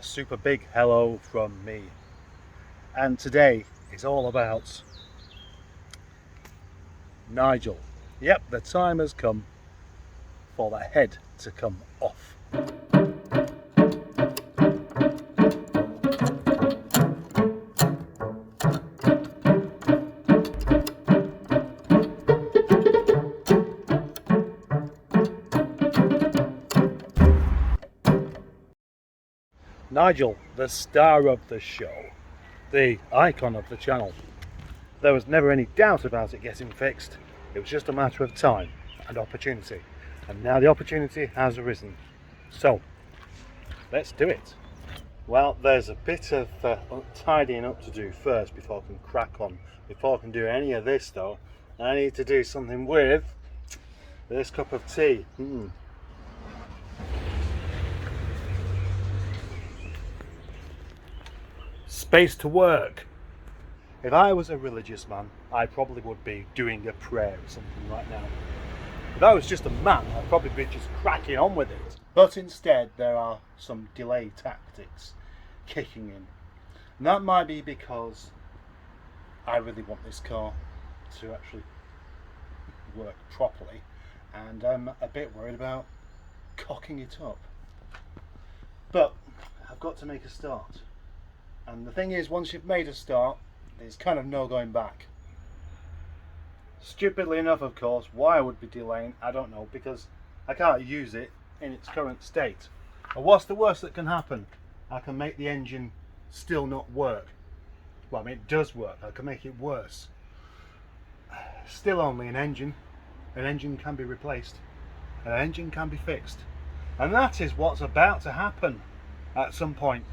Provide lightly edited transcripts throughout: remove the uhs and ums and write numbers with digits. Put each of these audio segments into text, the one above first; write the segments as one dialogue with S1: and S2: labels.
S1: super big hello from me. And today is all about Nigel. Yep, the time has come for the head to come off. Nigel, the star of the show, the icon of the channel. There was never any doubt about it getting fixed. It was just a matter of time and opportunity. And now the opportunity has arisen. So, let's do it. Well, there's a bit of tidying up to do first before I can crack on. Before I can do any of this though, I need to do something with this cup of tea. Space to work. If I was a religious man, I probably would be doing a prayer or something right now. If I was just a man, I'd probably be just cracking on with it. But instead, there are some delay tactics kicking in. And that might be because I really want this car to actually work properly, and I'm a bit worried about cocking it up. But I've got to make a start. And the thing is, once you've made a start, there's kind of no going back. Stupidly enough, of course, why I would be delaying, I don't know, because I can't use it in its current state. And what's the worst that can happen? I can make the engine still not work. Well, I mean, it does work. I can make it worse. Still only an engine. An engine can be replaced. An engine can be fixed. And that is what's about to happen at some point.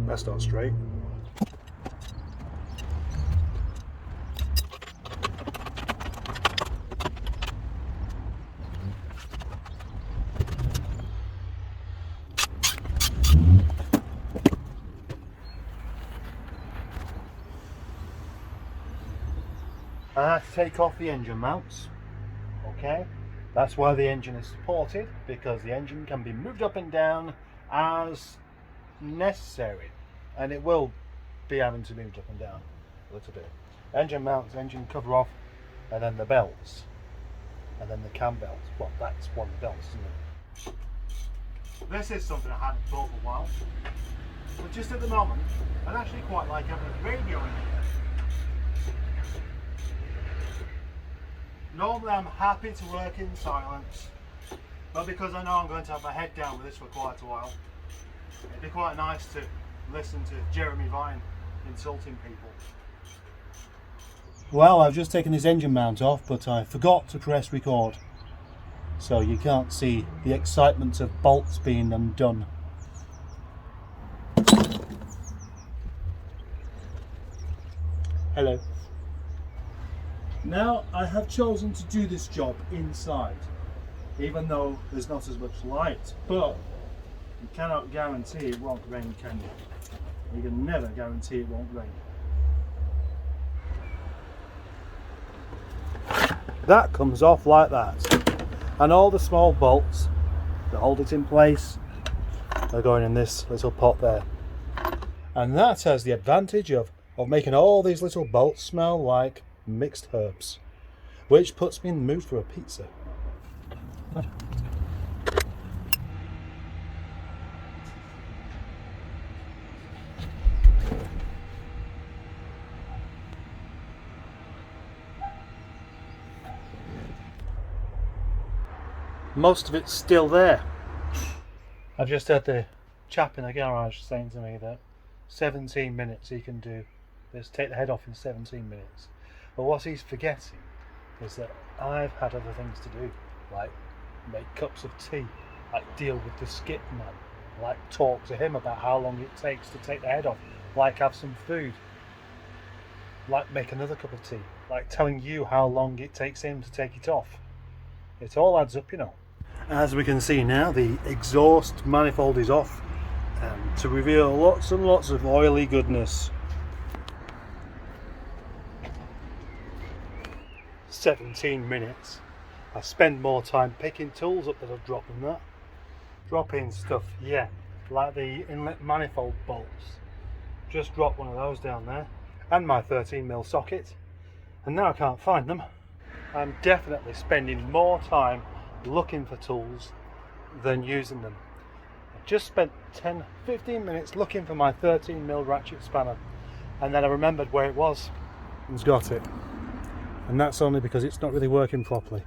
S1: That's not straight. I have to take off the engine mounts. Okay, that's why the engine is supported, because the engine can be moved up and down as necessary, and it will be having to move up and down a little bit. Engine mounts, engine cover off, and then the belts, and then the cam belts. Well, that's one of the belts, isn't it? This is something I hadn't thought for a while, but just at the moment I'd actually quite like having a radio in here. Normally I'm happy to work in silence, but because I know I'm going to have my head down with this for quite a while, it'd be quite nice to listen to Jeremy Vine insulting people. Well, I've just taken this engine mount off, but I forgot to press record, so you can't see the excitement of bolts being undone. Hello. Now, I have chosen to do this job inside, even though there's not as much light, but you cannot guarantee it won't rain, can you? You can never guarantee it won't rain. That comes off like that, and all the small bolts that hold it in place are going in this little pot there, and that has the advantage of making all these little bolts smell like mixed herbs, which puts me in the mood for a pizza. Most of it's still there. I've just had the chap in the garage saying to me that 17 minutes he can do this, take the head off in 17 minutes. But what he's forgetting is that I've had other things to do, like make cups of tea, like deal with the skip man, like talk to him about how long it takes to take the head off, like have some food, like make another cup of tea, like telling you how long it takes him to take it off. It all adds up, you know. As we can see now, the exhaust manifold is off, to reveal lots and lots of oily goodness. 17 minutes. I spend more time picking tools up that I've dropped than that. Dropping stuff, yeah, like the inlet manifold bolts. Just dropped one of those down there, and my 13mm socket, and now I can't find them. I'm definitely spending more time looking for tools than using them. I just spent 10-15 minutes looking for my 13mm ratchet spanner, and then I remembered where it was and got it. And that's only because it's not really working properly.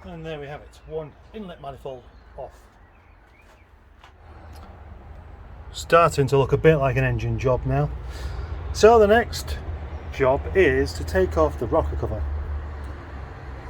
S1: And there we have it, one inlet manifold off. Starting to look a bit like an engine job now. So the next job is to take off the rocker cover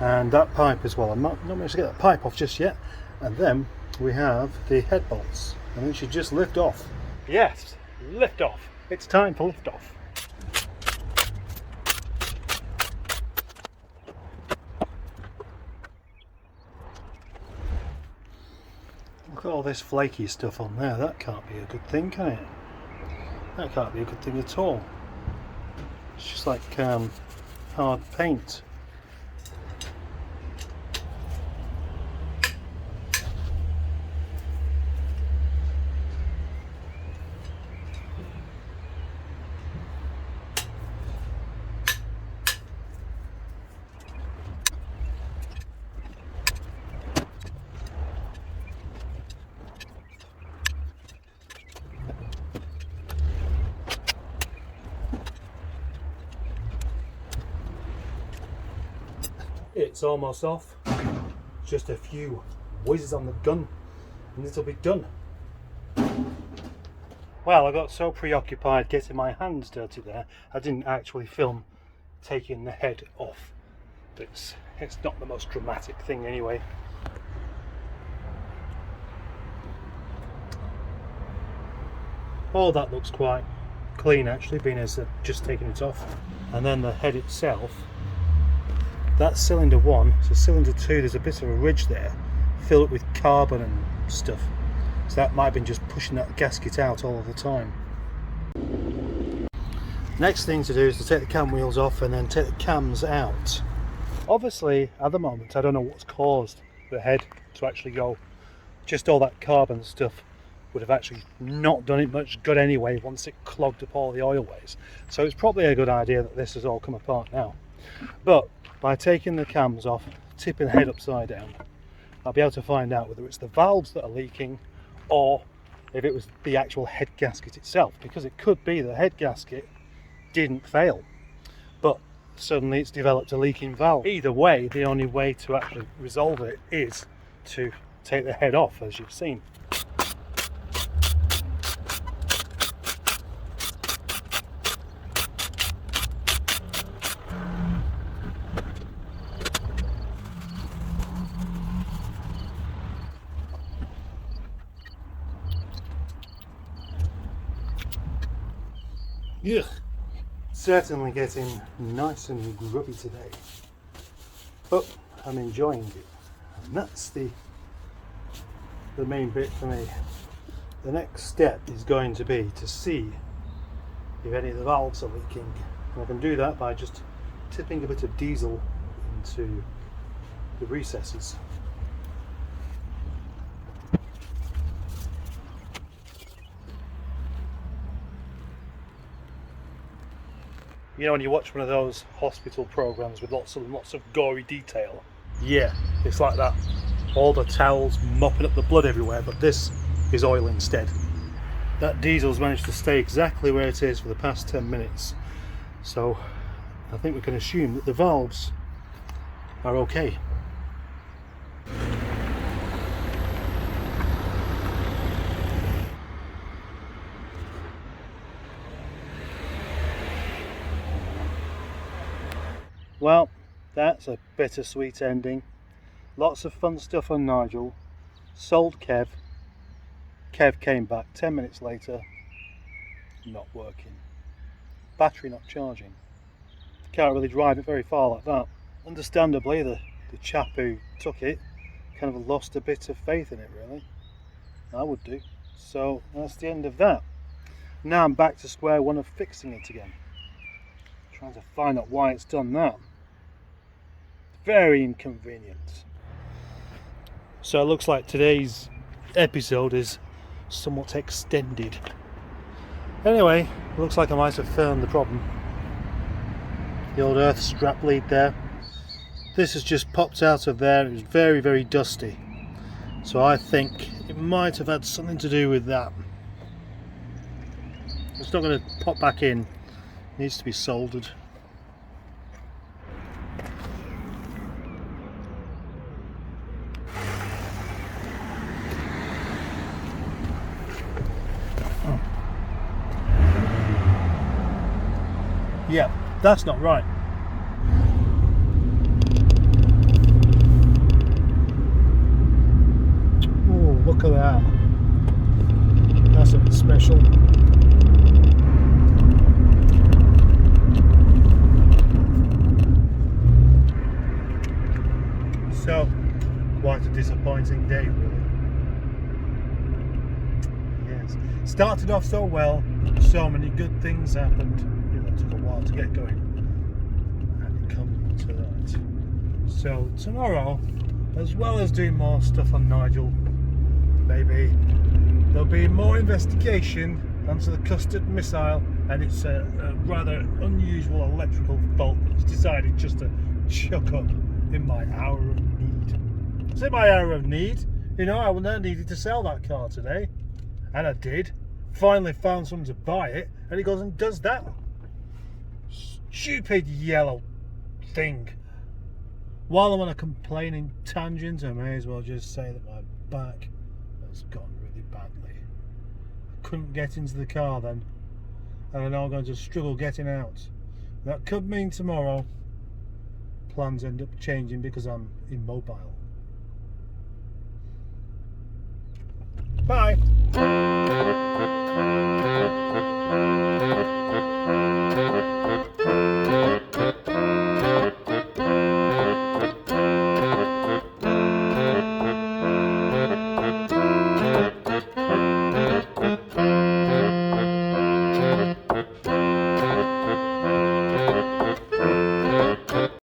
S1: and that pipe as well. I'm not managed to get that pipe off just yet. And then we have the head bolts, and it should just lift off. Yes, lift off. It's time for lift off. Look at all this flaky stuff on there. That can't be a good thing, can it? That can't be a good thing at all. It's just like hard paint. It's almost off. Just a few whizzes on the gun and it'll be done. Well, I got so preoccupied getting my hands dirty there, I didn't actually film taking the head off. But it's not the most dramatic thing anyway. Oh, that looks quite clean actually, being as just taking it off. And then the head itself, that's cylinder 1, so cylinder 2 there's a bit of a ridge there, filled up with carbon and stuff. So that might have been just pushing that gasket out all of the time. Next thing to do is to take the cam wheels off and then take the cams out. Obviously at the moment I don't know what's caused the head to actually go. Just all that carbon stuff would have actually not done it much good anyway once it clogged up all the oilways. So it's probably a good idea that this has all come apart now. But by taking the cams off, tipping the head upside down, I'll be able to find out whether it's the valves that are leaking or if it was the actual head gasket itself, because it could be the head gasket didn't fail, but suddenly it's developed a leaking valve. Either way, the only way to actually resolve it is to take the head off, as you've seen. Ugh. Certainly getting nice and grubby today, but I'm enjoying it, and that's the main bit for me. The next step is going to be to see if any of the valves are leaking, and I can do that by just tipping a bit of diesel into the recesses. You know when you watch one of those hospital programs with lots of gory detail? Yeah, it's like that. All the towels mopping up the blood everywhere, but this is oil instead. That diesel's managed to stay exactly where it is for the past 10 minutes. So I think we can assume that the valves are okay. Well, that's a bittersweet ending. Lots of fun stuff on Nigel. Sold Kev. Kev came back 10 minutes later. Not working. Battery not charging. Can't really drive it very far like that. Understandably, the chap who took it kind of lost a bit of faith in it, really. I would do. So that's the end of that. Now I'm back to square one of fixing it again. Trying to find out why it's done that. Very inconvenient. So it looks like today's episode is somewhat extended. Anyway, looks like I might have found the problem. The old earth strap lead there. This has just popped out of there. It was very, very dusty. So I think it might have had something to do with that. It's not going to pop back in. It needs to be soldered. Yeah, that's not right. Oh, look at that. That's a bit special. So, quite a disappointing day, really. Yes. Started off so well, so many good things happened. It took a while to get going, and it comes to that. So tomorrow, as well as doing more stuff on Nigel, maybe there'll be more investigation onto the custard missile, and it's a rather unusual electrical fault that's decided just to chuck up in my hour of need. Is it my hour of need? You know, I would not needed to sell that car today, and I did. Finally found someone to buy it, and he goes and does that. Stupid yellow thing. While I'm on a complaining tangent, I may as well just say that my back has gone really badly. I couldn't get into the car then, and I know I'm going to struggle getting out. That could mean tomorrow plans end up changing because I'm immobile. Bye.